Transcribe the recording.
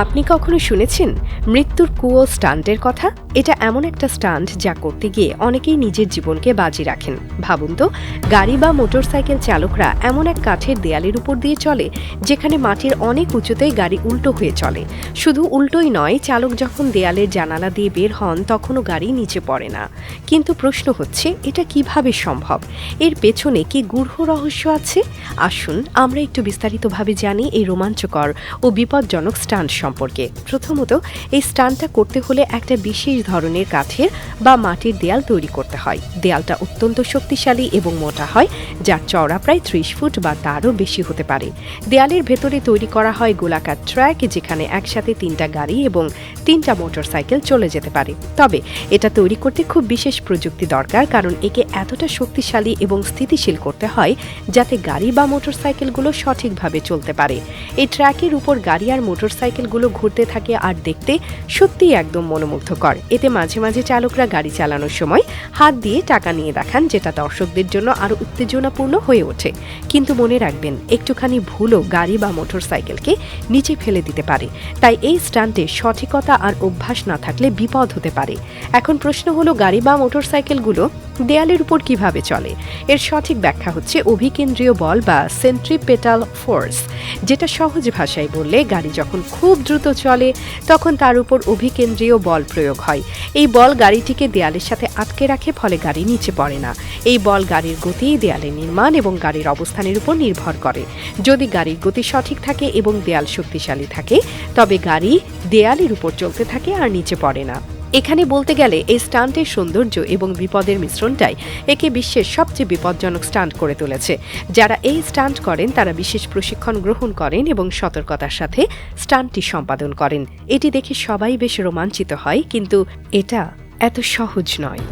আপনি কখনো শুনেছেন মৃত্যুর কুয়ো স্টান্টের কথা? এটা এমন একটা স্টান্ট যা করতে গিয়ে অনেকেই নিজের জীবনকে বাজি রাখেন। ভাবুন তো, গাড়ি বা মোটরসাইকেল চালকরা এমন এক কাঠের দেয়ালের উপর দিয়ে চলে যেখানে মাটির অনেক উঁচুতেই গাড়ি উল্টো হয়ে চলে। শুধু উল্টোই নয়, চালক যখন দেয়ালের জানালা দিয়ে বের হন তখনও গাড়ি নিচে পড়ে না। কিন্তু প্রশ্ন হচ্ছে, এটা কিভাবে সম্ভব? এর পেছনে কি গূঢ় রহস্য আছে? আসুন আমরা একটু বিস্তারিতভাবে জানি এই রোমাঞ্চকর ও বিপজ্জনক স্টান্ট সম্পর্কে। প্রথমত, এই স্টান্টটা করতে হলে একটা বিশেষ ধরনের কাঠের বা মাটির দেয়াল তৈরি করতে হয়। দেয়ালটা অত্যন্ত শক্তিশালী এবং মোটা হয়, যার চওড়া প্রায় 30 ফুট বা তারও বেশি হতে পারে। দেয়ালের ভেতরে তৈরি করা হয় গোলাকার ট্র্যাক, যেখানে একসাথে 3টা গাড়ি এবং 3টা মোটরসাইকেল চলে যেতে পারে। তবে এটা তৈরি করতে খুব বিশেষ প্রযুক্তি দরকার, কারণ একে এতটা শক্তিশালী এবং স্থিতিশীল করতে হয় যাতে গাড়ি বা মোটরসাইকেলগুলো সঠিকভাবে চলতে পারে। এই ট্র্যাকের উপর গাড়ি আর মোটরসাইকেলগুলো ঘুরতে থাকে আর দেখতে সত্যিই একদম মনোমুগ্ধকর। এতে মাঝে মাঝে চালকরা গাড়ি চালানোর সময় হাত দিয়ে টাকা নিয়ে দেখান, যেটা দর্শকদের জন্য আরো উত্তেজনাপূর্ণ হয়ে ওঠে। কিন্তু মনে রাখবেন, একটুখানি ভুলও গাড়ি বা মোটরসাইকেলকে নিচে ফেলে দিতে পারে। তাই এই স্টান্টে সঠিকতা আর অভ্যাস না থাকলে বিপদ হতে পারে। এখন প্রশ্ন হলো, গাড়ি বা মোটরসাইকেলগুলো দেয়ালের উপর কিভাবে চলে? এর সঠিক ব্যাখ্যা হচ্ছে অভিকেন্দ্রীয় বল বা সেন্ট্রিপেটাল ফোর্স, যেটা সহজ ভাষায় বললে, গাড়ি যখন খুব দ্রুত চলে তখন তার উপর অভিকেন্দ্রীয় বল প্রয়োগ হয়। এই বল গাড়িটিকে দেয়ালের সাথে আটকে রাখে, ফলে গাড়ি নিচে পড়ে না। এই বল গাড়ির গতি, দেয়ালের নির্মাণ এবং গাড়ির অবস্থানের উপর নির্ভর করে। যদি গাড়ির গতি সঠিক থাকে এবং দেয়াল শক্তিশালী থাকে, তবে গাড়ি দেয়ালের উপর চলতে থাকে আর নিচে পড়ে না। এখানে বলতে গেলে এই স্টান্টের সৌন্দর্য এবং বিপদের মিশ্রণটাই একে বিশ্বের সবচেয়ে বিপজ্জনক স্টান্ট করে তুলেছে। যারা এই স্টান্ট করেন তারা বিশেষ প্রশিক্ষণ গ্রহণ করেন এবং সতর্কতার সাথে স্টান্টটি সম্পাদন করেন। এটি দেখে সবাই বেশ রোমাঞ্চিত হয়, কিন্তু এটা এত সহজ নয়।